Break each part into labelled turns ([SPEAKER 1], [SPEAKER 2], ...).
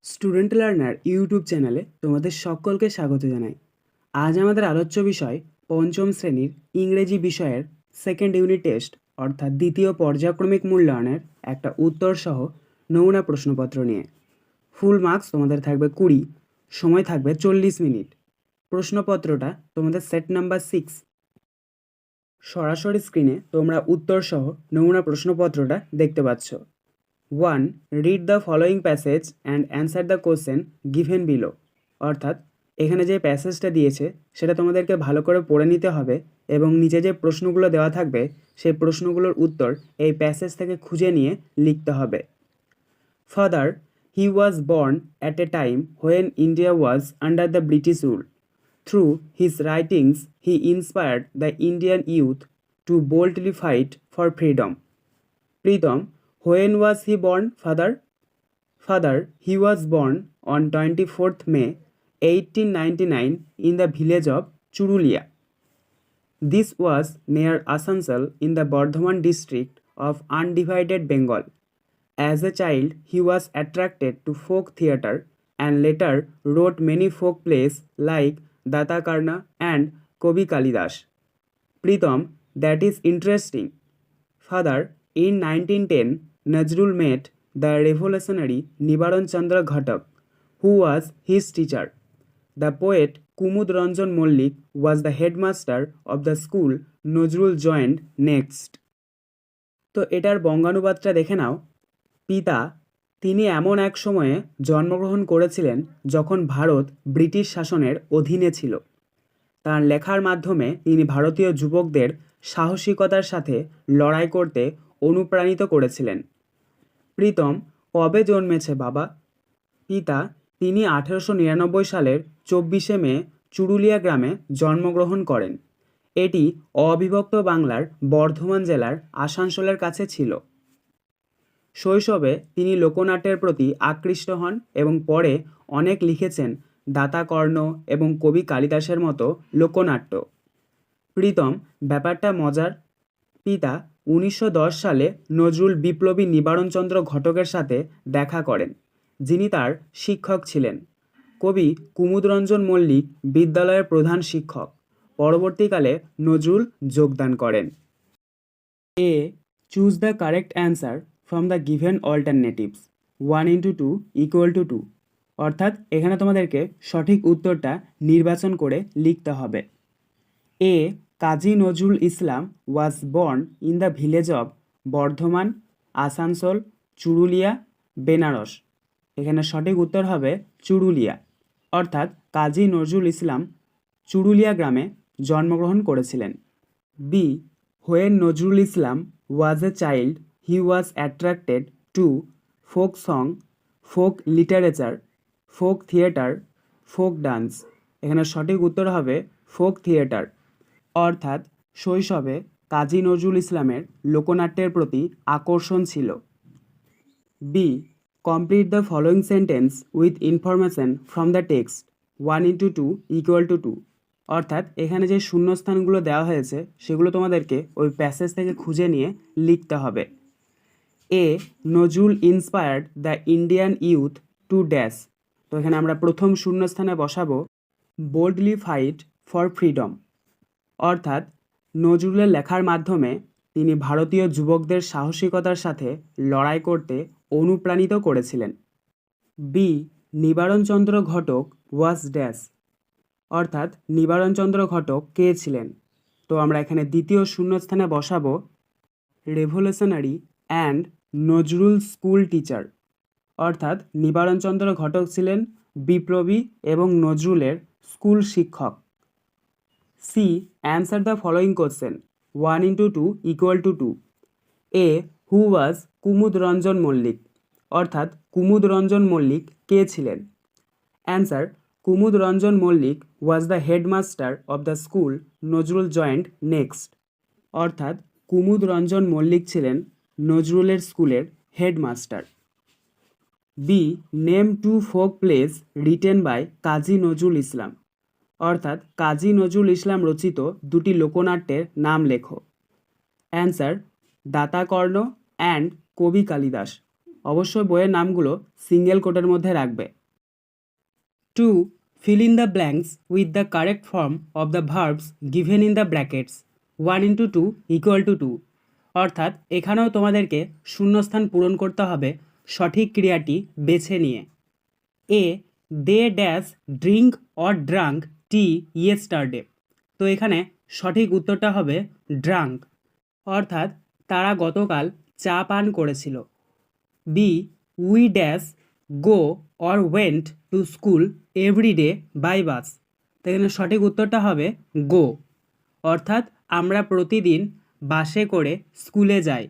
[SPEAKER 1] Student learner YouTube চ্যানেলে তোমাদের সকলকে স্বাগত জানাই। আজ আমাদের আলোচ্য বিষয় পঞ্চম শ্রেণীর ইংরেজি বিষয়ের সেকেন্ড ইউনিট টেস্ট অর্থাৎ দ্বিতীয় পর্যায়ক্রমিক মূল্যায়নের একটা উত্তর সহ নমুনা প্রশ্নপত্র নিয়ে। ফুল মার্কস তোমাদের থাকবে 20, সময় থাকবে 40 মিনিট। প্রশ্নপত্রটা তোমাদের সেট নাম্বার 6। সরাসরি স্ক্রিনে তোমরা উত্তর সহ নমুনা প্রশ্নপত্রটা দেখতে পাচ্ছ। 1. Read the following passage and answer the question given below. অর্থাৎ এখানে যে প্যাসেজটা দিয়েছে সেটা তোমাদেরকে ভালো করে পড়ে নিতে হবে এবং নিচে যে প্রশ্নগুলো দেওয়া থাকবে সেই প্রশ্নগুলোর উত্তর এই প্যাসেজ থেকে খুঁজে নিয়ে লিখতে হবে। Father, he was born at a time when India was under the British rule. Through his writings he inspired the Indian youth to boldly fight for freedom. Pritam, when was he born, father? Father, he was born on 24th May 1899 in the village of Churulia. This was near Asansol in the Bardhaman district of undivided Bengal. As a child, he was attracted to folk theatre and later wrote many folk plays like Datakarna and Kobi Kalidas. Pritam, that is interesting. Father, in 1910, Nazrul met the revolutionary Nibaran Chandra Ghatak, who was his teacher. The poet Kumud Ranjan Mollik was the headmaster of the school Nazrul joined next. তো এটার বঙ্গানুবাদটা দেখে নাও। পিতা, তিনি এমন এক সময়ে জন্মগ্রহণ করেছিলেন যখন ভারত ব্রিটিশ শাসনের অধীনে ছিল। তার লেখার মাধ্যমে তিনি ভারতীয় যুবকদের সাহসিকতার সাথে লড়াই করতে অনুপ্রাণিত করেছিলেন। প্রীতম কবে জন্মেছে বাবা? পিতা, তিনি 1899 সালের 24শে মে চুরুলিয়া গ্রামে জন্মগ্রহণ করেন। এটি অবিভক্ত বাংলার বর্ধমান জেলার আসানসোলের কাছে ছিল। শৈশবে তিনি লোকনাট্যের প্রতি আকৃষ্ট হন এবং পরে অনেক লিখেছেন দাতাকর্ণ এবং কবি কালিদাসের মতো লোকনাট্য। প্রীতম, ব্যাপারটা মজার। পিতা 1910 সালে নজরুল বিপ্লবী নিবারণচন্দ্র ঘটকের সাথে দেখা করেন, যিনি তার শিক্ষক ছিলেন। কবি কুমুদরঞ্জন মল্লিক বিদ্যালয়ের প্রধান শিক্ষক। পরবর্তীকালে নজরুল যোগদান করেন। A, choose the correct answer from the given alternatives 1:2 = 2। অর্থাৎ এখানে তোমাদেরকে সঠিক উত্তরটা নির্বাচন করে লিখতে হবে। A, Kazi Nazrul Islam was born in the village of Bardhaman, Asansol, Churulia, Benaras. এখানে সঠিক উত্তর হবে চুরুলিয়া। অর্থাৎ কাজী নজরুল ইসলাম চুরুলিয়া গ্রামে জন্মগ্রহণ করেছিলেন। B, when Nazrul Islam was a child he was attracted to folk song, folk literature, folk theatre, folk dance. এখানে সঠিক উত্তর হবে ফোক থিয়েটার। অর্থাৎ শৈশবে কাজী নজরুল ইসলামের লোকনাট্যের প্রতি আকর্ষণ ছিল। B, complete the following sentence with information from the text 1:2 = 2। অর্থাৎ এখানে যে শূন্যস্থানগুলো দেওয়া হয়েছে সেগুলো তোমাদেরকে ওই প্যাসেজ থেকে খুঁজে নিয়ে লিখতে হবে। A, Nazrul inspired the Indian youth to dash. তো এখানে আমরা প্রথম শূন্যস্থানে বসাবো বোল্ডলি ফাইট ফর ফ্রিডম। অর্থাৎ নজরুলের লেখার মাধ্যমে তিনি ভারতীয় যুবকদের সাহসিকতার সাথে লড়াই করতে অনুপ্রাণিত করেছিলেন। B, Nibaranchandra Ghatak was dash. অর্থাৎ নিবারণচন্দ্র ঘটক কে ছিলেন? তো আমরা এখানে দ্বিতীয় শূন্যস্থানে বসাবো revolutionary and Nazrul school teacher. অর্থাৎ নিবারণচন্দ্র ঘটক ছিলেন বিপ্লবী এবং নজরুলের স্কুল শিক্ষক। C, answer the following question 1:2 = 2। A, who was Kumud Ranjan Mallick. অর্থাৎ কুমুদ রঞ্জন মল্লিক কে ছিলেন? Answer, Kumud Ranjan Mallick was the headmaster of the school Nazrul joined next. অর্থাৎ কুমুদ রঞ্জন মল্লিক ছিলেন নজরুলের স্কুলের headmaster. B, name 2 folk plays written by Kazi Nazrul Islam. অর্থাৎ কাজী নজরুল ইসলাম রচিত দুটি লোকনাট্যের নাম লেখো। অ্যান্সার, দাতাকর্ণ অ্যান্ড কবি কালিদাস। অবশ্যই বইয়ের নামগুলো সিঙ্গেল কোটের মধ্যে রাখবে। 2. Fill in the blanks with the correct form of the verbs given in the brackets 1 into 2 equal to 2. অর্থাৎ এখানেও তোমাদেরকে শূন্যস্থান পূরণ করতে হবে সঠিক ক্রিয়াটি বেছে নিয়ে। A they dash drink or drank tea yesterday. তো এখানে সঠিক উত্তরটা হবে ড্রাঙ্ক, অর্থাৎ তারা গতকাল চা পান করেছিল। B we dash go or went to school every day by bus. তো এখানে সঠিক উত্তরটা হবে গো, অর্থাৎ আমরা প্রতিদিন বাসে করে স্কুলে যাই।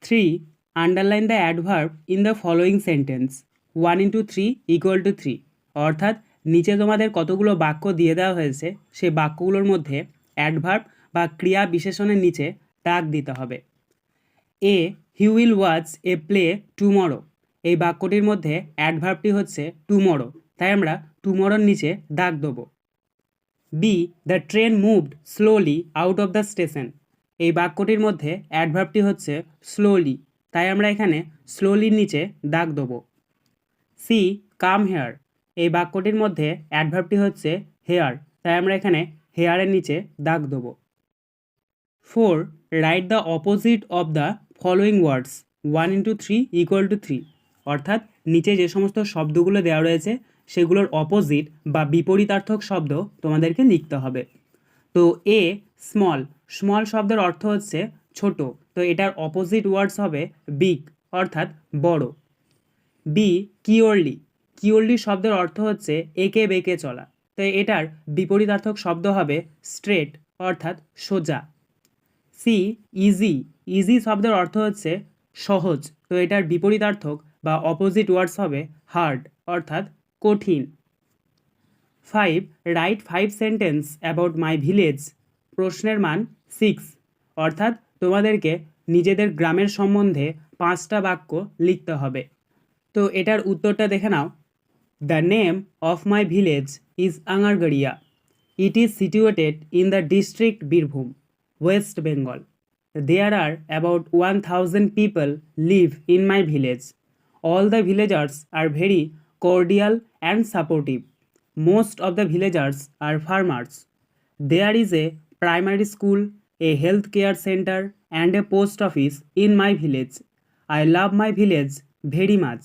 [SPEAKER 1] 3. Underline the adverb in the following sentence 1 into 3 equal to 3। অর্থাৎ নিচে তোমাদের কতগুলো বাক্য দিয়ে দেওয়া হয়েছে, সেই বাক্যগুলোর মধ্যে অ্যাডভার্ব বা ক্রিয়া বিশেষণের নিচে দাগ দিতে হবে। A he will watch a play tomorrow. এই বাক্যটির মধ্যে অ্যাডভার্বটি হচ্ছে টুমরো, তাই আমরা টুমরোর নিচে দাগ দেবো। B the train moved slowly out of the station. এই বাক্যটির মধ্যে অ্যাডভার্বটি হচ্ছে স্লোলি, তাই আমরা এখানে স্লোলির নিচে দাগ দেবো। C come here. এই বাক্যটির মধ্যে অ্যাডভার্বটি হচ্ছে হেয়ার, তাই আমরা এখানে হেয়ারের নিচে দাগ দেবো। 4. Write the opposite of the following words 1 into 3 equal to 3। অর্থাৎ নিচে যে সমস্ত শব্দগুলো দেওয়া রয়েছে সেগুলোর অপোজিট বা বিপরীতার্থক শব্দ তোমাদেরকে লিখতে হবে। তো এ স্মল, স্মল শব্দের অর্থ হচ্ছে ছোট, তো এটার অপোজিট ওয়ার্ডস হবে বিগ, অর্থাৎ বড়। বি কিওরলি, কিওরলি শব্দের অর্থ হচ্ছে একে বেঁকে চলা, তো এটার বিপরীতার্থক শব্দ হবে স্ট্রেট, অর্থাৎ সোজা। সি ইজি, ইজি শব্দের অর্থ হচ্ছে সহজ, তো এটার বিপরীতার্থক বা অপোজিট ওয়ার্ডস হবে হার্ড, অর্থাৎ কঠিন। 5. Right 5 sentence about my village. প্রশ্নের মান 6, অর্থাৎ তোমাদেরকে নিজেদের গ্রামের সম্বন্ধে 5টা বাক্য লিখতে হবে। তো এটার উত্তরটা দেখে নাও। The name of my village is Angargaria. It is situated in the district Birbhum, West Bengal. There are about 1000 people live in my village. All the villagers are very cordial and supportive. Most of the villagers are farmers. There is a primary school, a healthcare center, and a post office in my village. I love my village very much.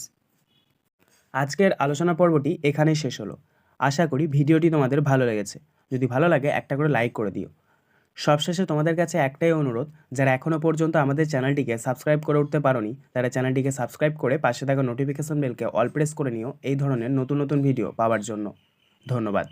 [SPEAKER 1] আজকের আলোচনা পর্বটি এখানেই শেষ হলো। আশা করি ভিডিওটি তোমাদের ভালো লেগেছে। যদি ভালো লাগে একটা করে লাইক করে দিও। সবশেষে তোমাদের কাছে একটাই অনুরোধ, যারা এখনও পর্যন্ত আমাদের চ্যানেলটিকে সাবস্ক্রাইব করে উঠতে পারোনি তারা চ্যানেলটিকে সাবস্ক্রাইব করে পাশে থাকা নোটিফিকেশন বেলকে অল প্রেস করে নিও এই ধরনের নতুন নতুন ভিডিও পাওয়ার জন্য। ধন্যবাদ।